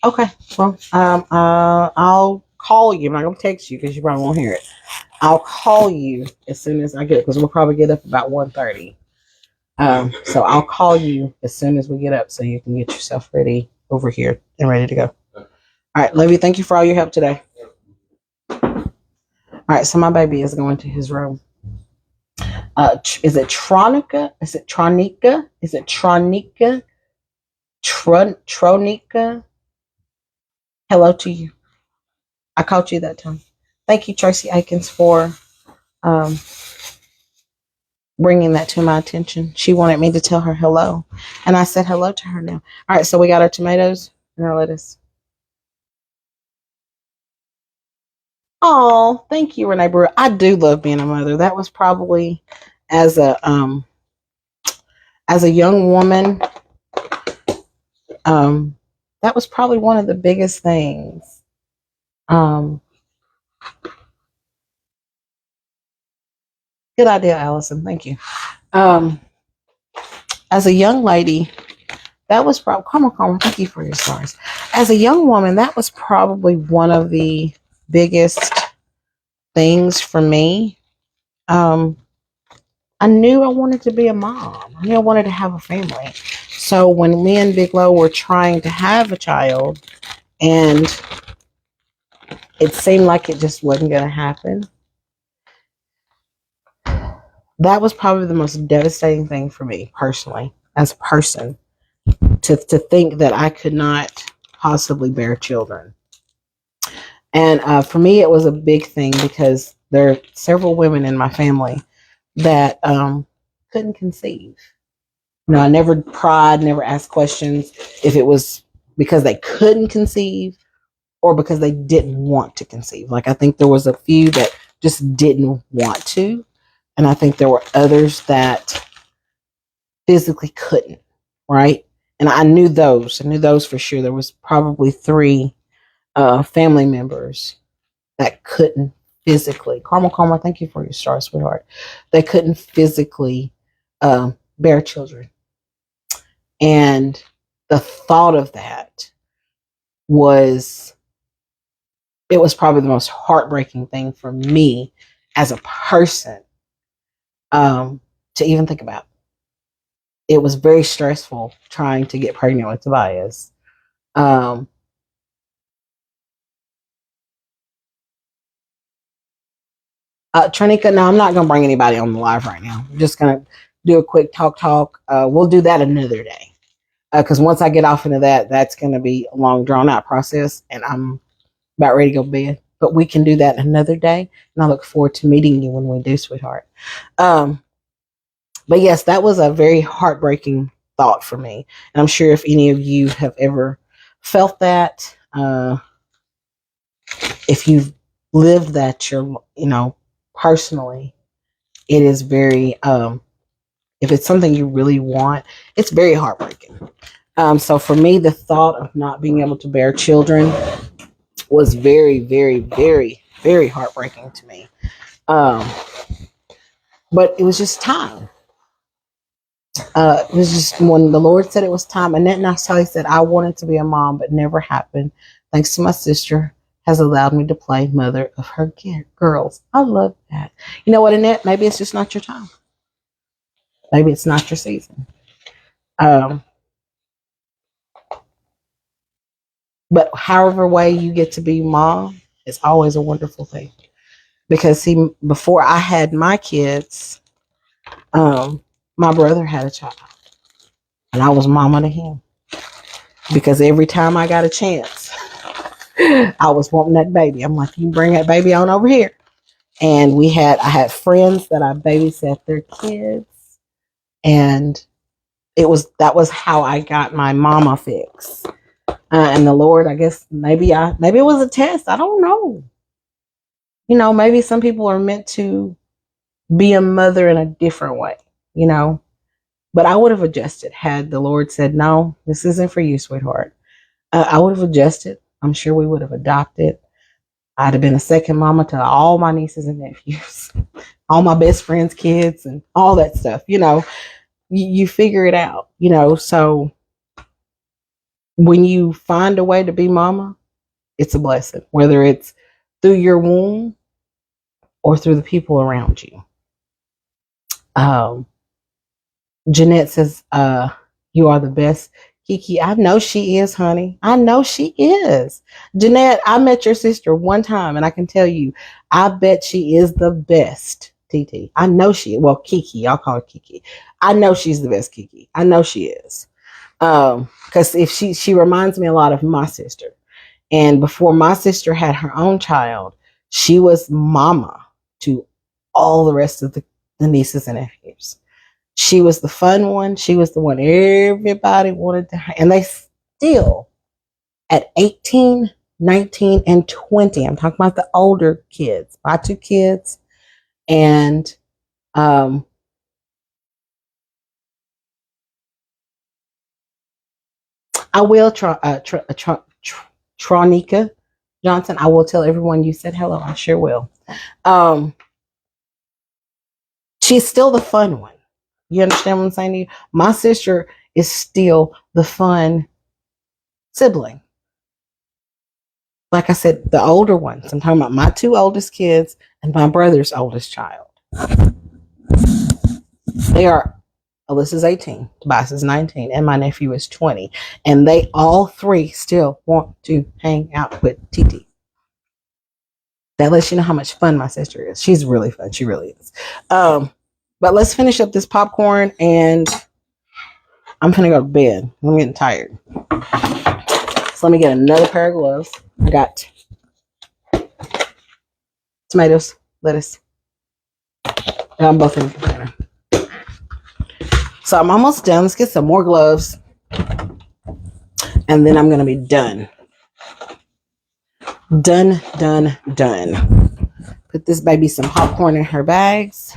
Okay. Well, I'll call you. I'm not gonna text you because you probably won't hear it. I'll call you as soon as I get it because we'll probably get up about 1:30. So I'll call you as soon as we get up so you can get yourself ready over here and ready to go. All right, love you. Thank you for all your help today. All All right, so my baby is going to his room. Is it Tronica? Is it Tronica? Is it Tronica? Tronica? Hello to you. I caught you that time. Thank you, Tracy Aikens, for um, bringing that to my attention. She wanted me to tell her hello, and I said hello to her now. All right, so we got our tomatoes and our lettuce. Oh, thank you, Renee Brewer. I do love being a mother. That was probably as a young woman, um, that was probably one of the biggest things. Good idea, Allison. Thank you. As a young lady, that was probably, come on, thank you for your stars. As a young woman, that was probably one of the biggest things for me. I knew I wanted to be a mom. I knew I wanted to have a family. So when me and Big Lo were trying to have a child, and it seemed like it just wasn't going to happen, that was probably the most devastating thing for me personally, as a person, to think that I could not possibly bear children. And for me, it was a big thing because there are several women in my family that couldn't conceive. You know, I never pried, never asked questions if it was because they couldn't conceive or because they didn't want to conceive. Like, I think there was a few that just didn't want to. And I think there were others that physically couldn't, right? And I knew those. I knew those for sure. There was probably 3 family members that couldn't physically. Karma, thank you for your star, sweetheart. They couldn't physically bear children. And the thought of that was, it was probably the most heartbreaking thing for me as a person to even think about. It was very stressful trying to get pregnant with Tobias. Trinica, no, I'm not going to bring anybody on the live right now. I'm just going to do a quick talk. We'll do that another day. Because once I get off into that, that's going to be a long, drawn-out process, and I'm about ready to go to bed. But we can do that another day, and I look forward to meeting you when we do, sweetheart. But yes, that was a very heartbreaking thought for me. And I'm sure if any of you have ever felt that, if you've lived that, personally, it is very, if it's something you really want, it's very heartbreaking. So for me, the thought of not being able to bear children was very, very, very, very heartbreaking to me. But it was just time. It was just when the Lord said it was time. Annette Nastali said, I wanted to be a mom, but never happened. Thanks to my sister, has allowed me to play mother of her girls. I love that. You know what, Annette? Maybe it's just not your time. Maybe it's not your season. But however way you get to be mom, it's always a wonderful thing. Because see, before I had my kids, my brother had a child, and I was mama to him. Because every time I got a chance, I was wanting that baby. I'm like, you bring that baby on over here. And I had friends that I babysat their kids, and that was how I got my mama fix. And the Lord, I guess maybe it was a test. I don't know. You know, maybe some people are meant to be a mother in a different way, you know. But I would have adjusted had the Lord said, no, this isn't for you, sweetheart. I would have adjusted. I'm sure we would have adopted. I'd have been a second mama to all my nieces and nephews, all my best friends' kids, and all that stuff. You know, you figure it out, you know. So when you find a way to be mama, it's a blessing, whether it's through your womb or through the people around you. Jeanette says, you are the best Kiki, I know she is, honey. I know she is. Jeanette, I met your sister one time, and I can tell you, I bet she is the best. TT, I know she. Well, Kiki, I'll call her Kiki. I know she's the best, Kiki. I know she is. Because if she reminds me a lot of my sister. And before my sister had her own child, she was mama to all the rest of the nieces and nephews. She was the fun one. She was the one everybody wanted to, and they still, at 18, 19, and 20, I'm talking about the older kids, my two kids, and I will Tronika Johnson. I will tell everyone you said hello. I sure will. She's still the fun one. You understand what I'm saying to you? My sister is still the fun sibling. Like I said, the older ones. I'm talking about my two oldest kids and my brother's oldest child. They are, Alyssa's 18, Tobias is 19, and my nephew is 20. And they all three still want to hang out with TT. That lets you know how much fun my sister is. She's really fun. She really is. But let's finish up this popcorn, and I'm gonna go to bed. I'm getting tired. So let me get another pair of gloves. I got tomatoes, lettuce. And I'm both in the container. So I'm almost done. Let's get some more gloves. And then I'm gonna be done. Done. Put this baby some popcorn in her bags.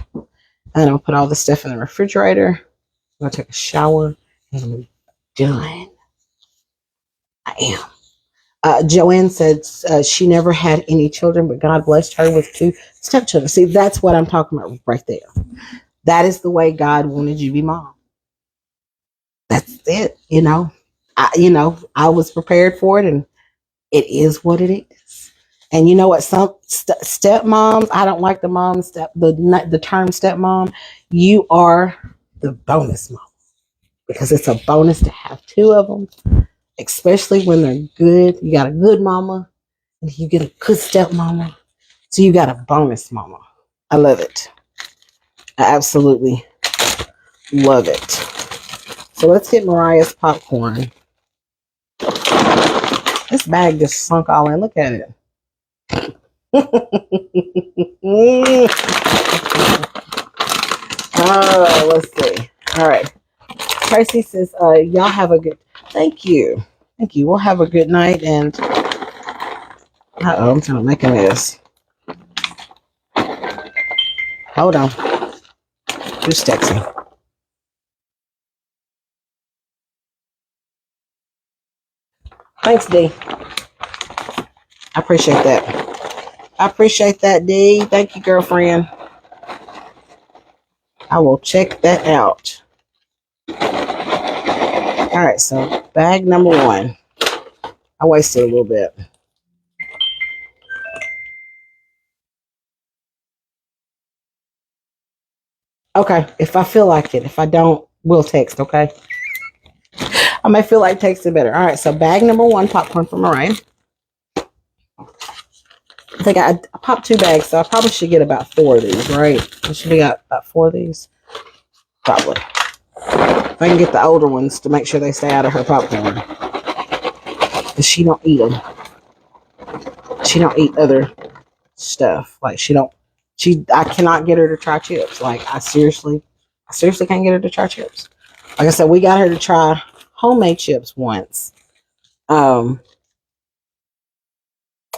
And I'll put all the stuff in the refrigerator. I'm gonna take a shower and I'm done. I am. Joanne said she never had any children, but God blessed her with 2 stepchildren. See, that's what I'm talking about right there. That is the way God wanted you to be mom. That's it. I was prepared for it, and it is what it is. And you know what? Some stepmoms, I don't like the term stepmom. You are the bonus mom, because it's a bonus to have 2 of them, especially when they're good. You got a good mama, and you get a good stepmama, so you got a bonus mama. I love it. I absolutely love it. So let's get Mariah's popcorn. This bag just sunk all in. Look at it. Oh, let's see. All right. Tracy says, y'all have a good, thank you. We'll have a good night. And I'm trying to make a mess. Hold on. Who's texting? Thanks, D. I appreciate that, D. Thank you, girlfriend. I will check that out. All right, so bag number 1. I wasted a little bit. Okay, if I feel like it. If I don't, we'll text, okay? I may feel like texting better. All right, so bag number 1, popcorn for Mariah. I think I popped 2 bags, so I probably should get about 4 of these, right? I should have got about 4 of these. Probably. If I can get the older ones to make sure they stay out of her popcorn. Because she don't eat them. She don't eat other stuff. Like, I cannot get her to try chips. Like, I seriously can't get her to try chips. Like I said, we got her to try homemade chips once.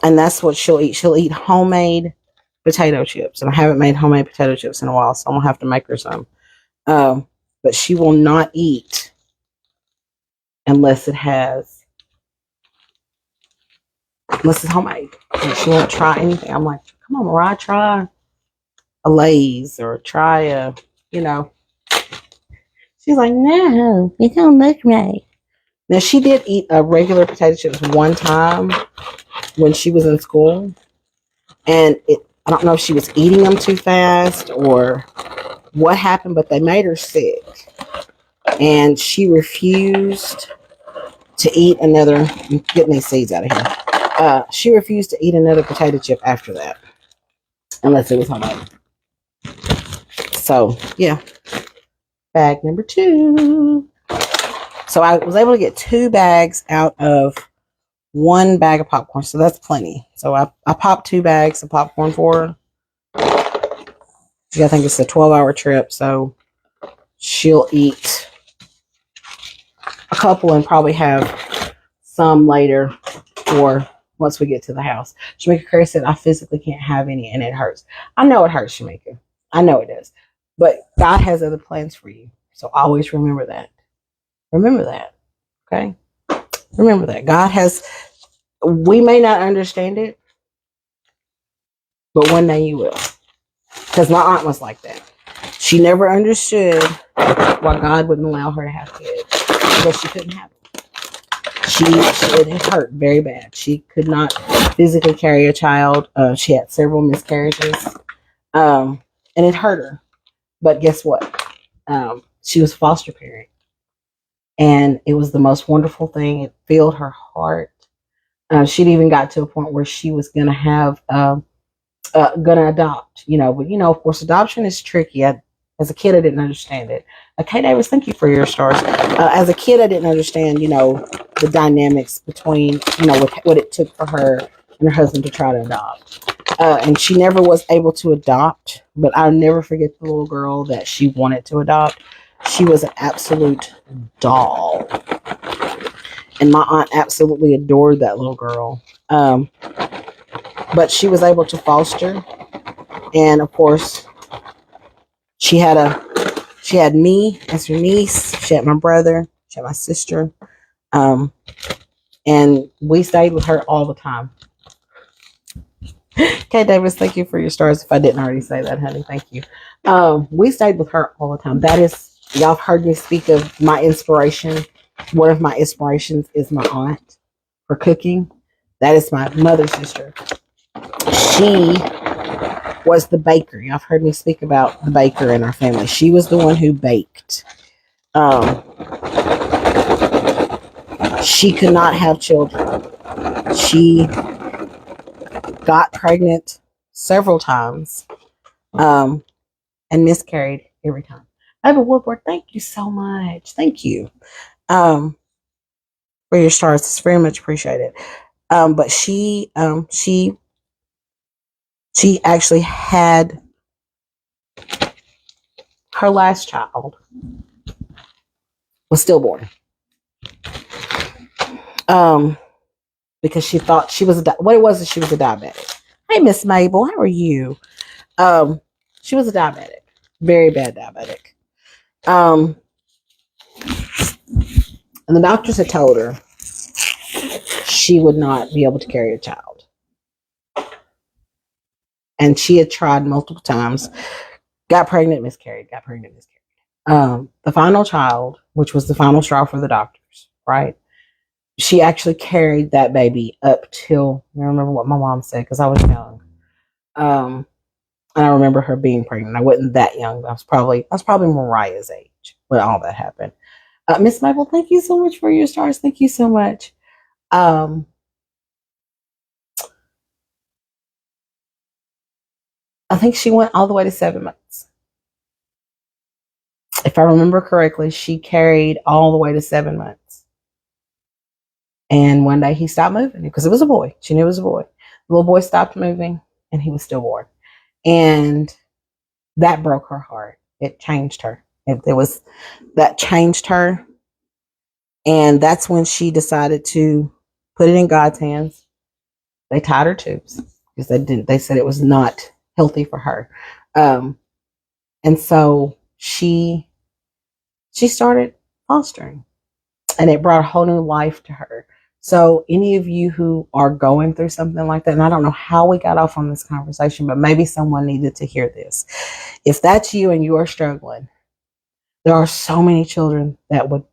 And that's what she'll eat. She'll eat homemade potato chips. And I haven't made homemade potato chips in a while, so I'm going to have to make her some. But she will not eat unless it's homemade. And she won't try anything. I'm like, come on, Mariah, try a Lay's or try a, She's like, no, it don't look right. Now, she did eat a regular potato chips one time when she was in school. And I don't know if she was eating them too fast or what happened, but they made her sick. And she refused to eat another. Get these seeds out of here. She refused to eat another potato chip after that, unless it was homemade. So yeah, bag number 2. So I was able to get 2 bags out of 1 bag of popcorn. So that's plenty. So I popped 2 bags of popcorn for her. I think it's a 12-hour trip. So she'll eat a couple and probably have some later for once we get to the house. Shamika Curry said, I physically can't have any and it hurts. I know it hurts, Shamika. I know it does. But God has other plans for you. So always remember that. Remember that. Okay? Remember that. God has, we may not understand it, but one day you will. Because my aunt was like that. She never understood why God wouldn't allow her to have kids. But she couldn't have them. It hurt very bad. She could not physically carry a child. She had several miscarriages. And it hurt her. But guess what? She was a foster parent. And it was the most wonderful thing. It filled her heart. She'd even got to a point where she was going to have, going to adopt, but of course, adoption is tricky. As a kid, I didn't understand it. Kay Davis, thank you for your stars. As a kid, I didn't understand, the dynamics between, what it took for her and her husband to try to adopt. And she never was able to adopt, but I'll never forget the little girl that she wanted to adopt. She was an absolute doll. And my aunt absolutely adored that little girl. But she was able to foster. And of course, she had me as her niece. She had my brother. She had my sister. And we stayed with her all the time. Kay Davis, thank you for your stars. If I didn't already say that, honey, thank you. We stayed with her all the time. That is, y'all have heard me speak of my inspiration. One of my inspirations is my aunt for cooking. That is my mother's sister. She was the baker. Y'all have heard me speak about the baker in our family. She was the one who baked. She could not have children. She got pregnant several times and miscarried every time. Eva Woodward, thank you so much. Thank you for your stars. It's very much appreciated. But she actually had her last child was stillborn. Because she thought she was what it was is she was a diabetic. Hey, Miss Mabel, how are you? She was a diabetic, very bad diabetic. And the doctors had told her she would not be able to carry a child. And she had tried multiple times, got pregnant, miscarried, got pregnant, miscarried. The final child, which was the final straw for the doctors, right? She actually carried that baby up till, I remember what my mom said because I was young. And I remember her being pregnant. I wasn't that young. I was probably Mariah's age when all that happened. Miss Mabel, thank you so much for your stars. Thank you so much. I think she went all the way to 7 months. If I remember correctly, she carried all the way to 7 months. And one day he stopped moving because it was a boy. She knew it was a boy. The little boy stopped moving and he was stillborn. And that broke her heart. It changed her. That changed her. And that's when she decided to put it in God's hands. They tied her tubes because they said it was not healthy for her. And so she started fostering, and it brought a whole new life to her. So any of you who are going through something like that, and I don't know how we got off on this conversation, but maybe someone needed to hear this. If that's you and you are struggling, there are so many children that would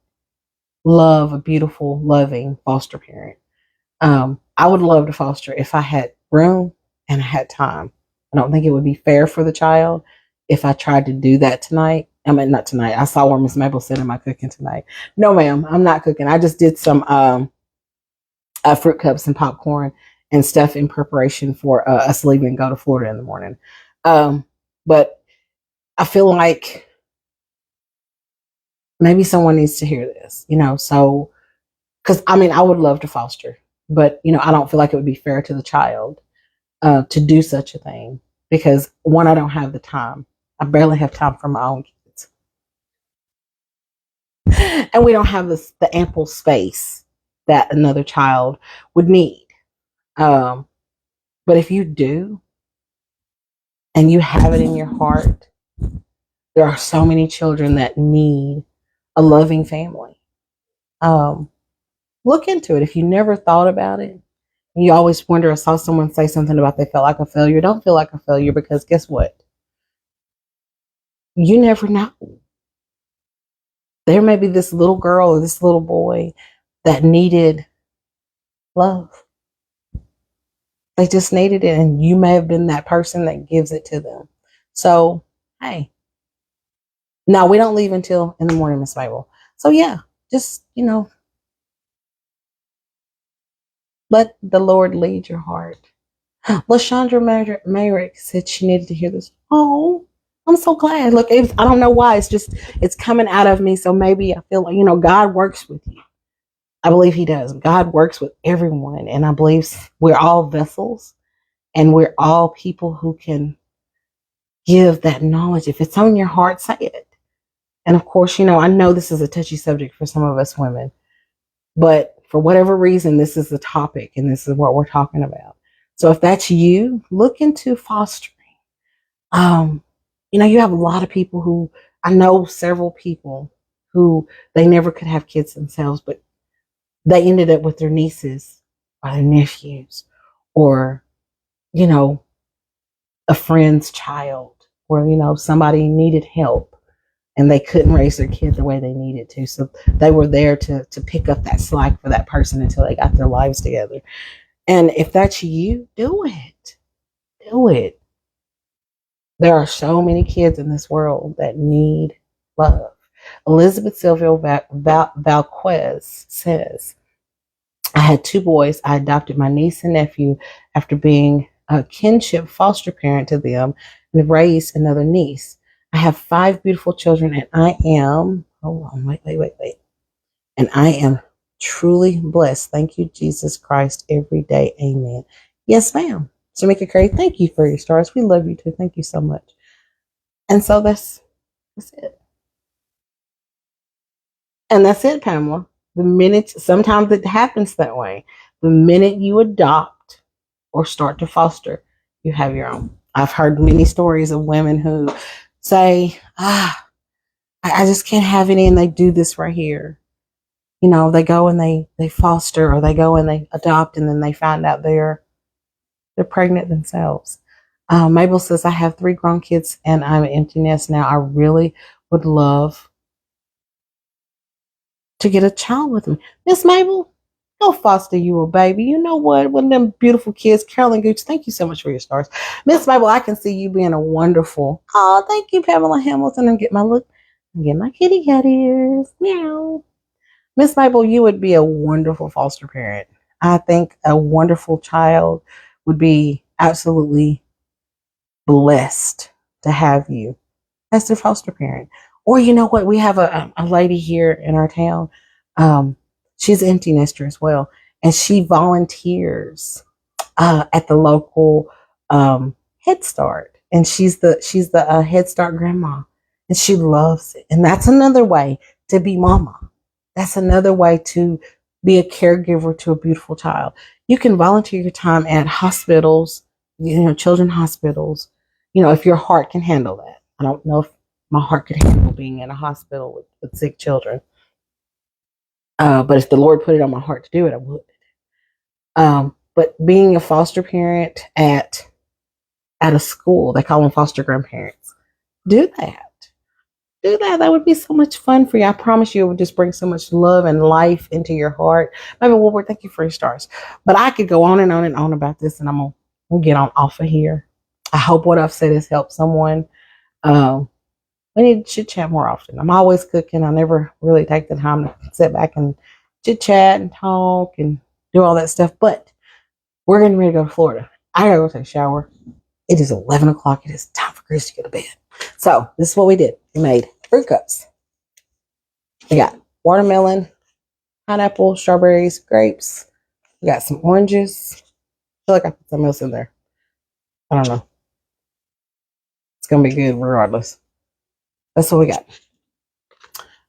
love a beautiful, loving foster parent. I would love to foster if I had room and I had time. I don't think it would be fair for the child if I tried to do that tonight I mean, not tonight. I saw where Miss Mabel said, "Am I cooking tonight?" No, ma'am, I'm not cooking. I just did some fruit cups and popcorn and stuff in preparation for us leaving and go to Florida in the morning. But I feel like maybe someone needs to hear this, so, because I mean, I would love to foster, but, I don't feel like it would be fair to the child to do such a thing because, one, I don't have the time. I barely have time for my own kids. And we don't have the ample space that another child would need. But if you do, and you have it in your heart, there are so many children that need a loving family. Look into it. If you never thought about it, you always wonder. I saw someone say something about they felt like a failure. Don't feel like a failure because guess what? You never know. There may be this little girl or this little boy that needed love. They just needed it, and you may have been that person that gives it to them. So, hey. No, we don't leave until in the morning, Miss Mabel. So, yeah, just, let the Lord lead your heart. LaShondra Merrick said she needed to hear this. Oh, I'm so glad. Look, I don't know why. It's coming out of me. So maybe I feel like, God works with you. I believe he does. God works with everyone. And I believe we're all vessels and we're all people who can give that knowledge. If it's on your heart, say it. And of course, I know this is a touchy subject for some of us women, but for whatever reason, this is the topic and this is what we're talking about. So if that's you, look into fostering. You have a lot of people who, I know several people who they never could have kids themselves, but they ended up with their nieces or their nephews or, a friend's child or, somebody needed help and they couldn't raise their kid the way they needed to. So they were there to pick up that slack for that person until they got their lives together. And if that's you, do it. Do it. There are so many kids in this world that need love. Elizabeth Silvio Valquez says, I had 2 boys. I adopted my niece and nephew after being a kinship foster parent to them and raised another niece. I have 5 beautiful children and I am, hold on, wait. And I am truly blessed. Thank you, Jesus Christ, every day. Amen. Yes, ma'am. Jamaica Curry, thank you for your stars. We love you too. Thank you so much. And so that's it. And that's it, Pamela. Sometimes it happens that way. The minute you adopt or start to foster, you have your own. I've heard many stories of women who say, I just can't have any, and they do this right here. They go and they foster or they go and they adopt and then they find out they're pregnant themselves. Mabel says, I have 3 grown kids and I'm an empty nest now. I really would love to get a child with me. Miss Mabel, go foster you a baby. You know what? One of them beautiful kids. Carolyn Gooch, thank you so much for your stars. Miss Mabel, I can see you being a wonderful. Oh, thank you, Pamela Hamilton. And get my kitty cat ears. Meow. Miss Mabel, you would be a wonderful foster parent. I think a wonderful child would be absolutely blessed to have you as their foster parent. Or you know what? We have a lady here in our town. She's an empty nester as well. And she volunteers at the local Head Start. And she's the Head Start grandma. And she loves it. And that's another way to be mama. That's another way to be a caregiver to a beautiful child. You can volunteer your time at hospitals, children's hospitals, if your heart can handle that. I don't know if my heart could handle being in a hospital with sick children. But if the Lord put it on my heart to do it, I would. But being a foster parent at a school, they call them foster grandparents, do that. That would be so much fun for you. I promise you it would just bring so much love and life into your heart. Maybe Woolworth, thank you for your stars. But I could go on and on and on about this, and I'm gonna get on off of here. I hope what I've said has helped someone. we need to chit chat more often. I'm always cooking. I never really take the time to sit back and chit chat and talk and do all that stuff. But we're getting ready to go to Florida. I gotta go take a shower. It is 11 o'clock. It is time for Chris to go to bed. So this is what we did. We made fruit cups. We got watermelon, pineapple, strawberries, grapes. We got some oranges. I feel like I put something else in there. I don't know. It's gonna be good regardless. That's what we got.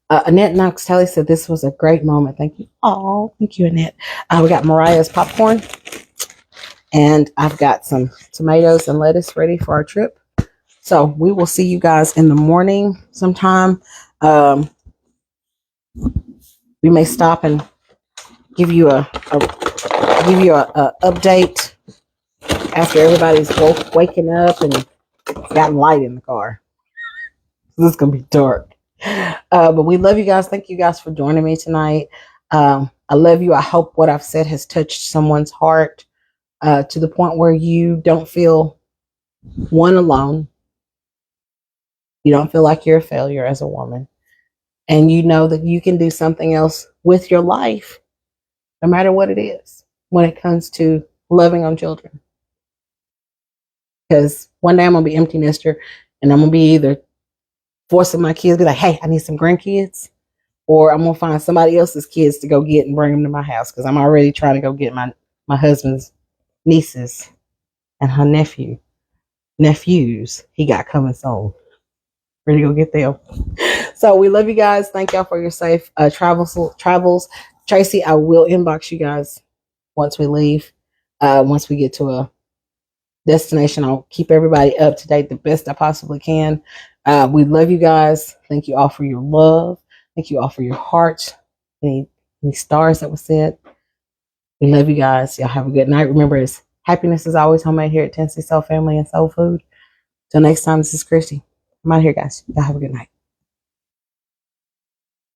Annette Knox Tally said this was a great moment. Thank you. Oh, thank you, Annette. We got Mariah's popcorn. And I've got some tomatoes and lettuce ready for our trip. So we will see you guys in the morning sometime. We may stop and give you a update after everybody's waking up and it's gotten light in the car. This is gonna be dark. But we love you guys. Thank you guys for joining me tonight. I love you. I hope what I've said has touched someone's heart to the point where you don't feel alone. You don't feel like you're a failure as a woman. And you know that you can do something else with your life, no matter what it is, when it comes to loving on children. Because one day I'm going to be empty nester and I'm going to be either forcing my kids to be like, hey, I need some grandkids, or I'm going to find somebody else's kids to go get and bring them to my house because I'm already trying to go get my husband's nieces and her nephews he got coming soon. Ready to go get them. So we love you guys. Thank y'all for your safe travels. Tracy, I will inbox you guys once we leave. Once we get to a destination, I'll keep everybody up to date the best I possibly can. We love you guys. Thank you all for your love. Thank you all for your hearts. Any stars that were said. We love you guys. Y'all have a good night. Remember, happiness is always homemade here at Tennessee Soul Family and Soul Food. Till next time, this is Christy. I'm out here, guys. Y'all have a good night.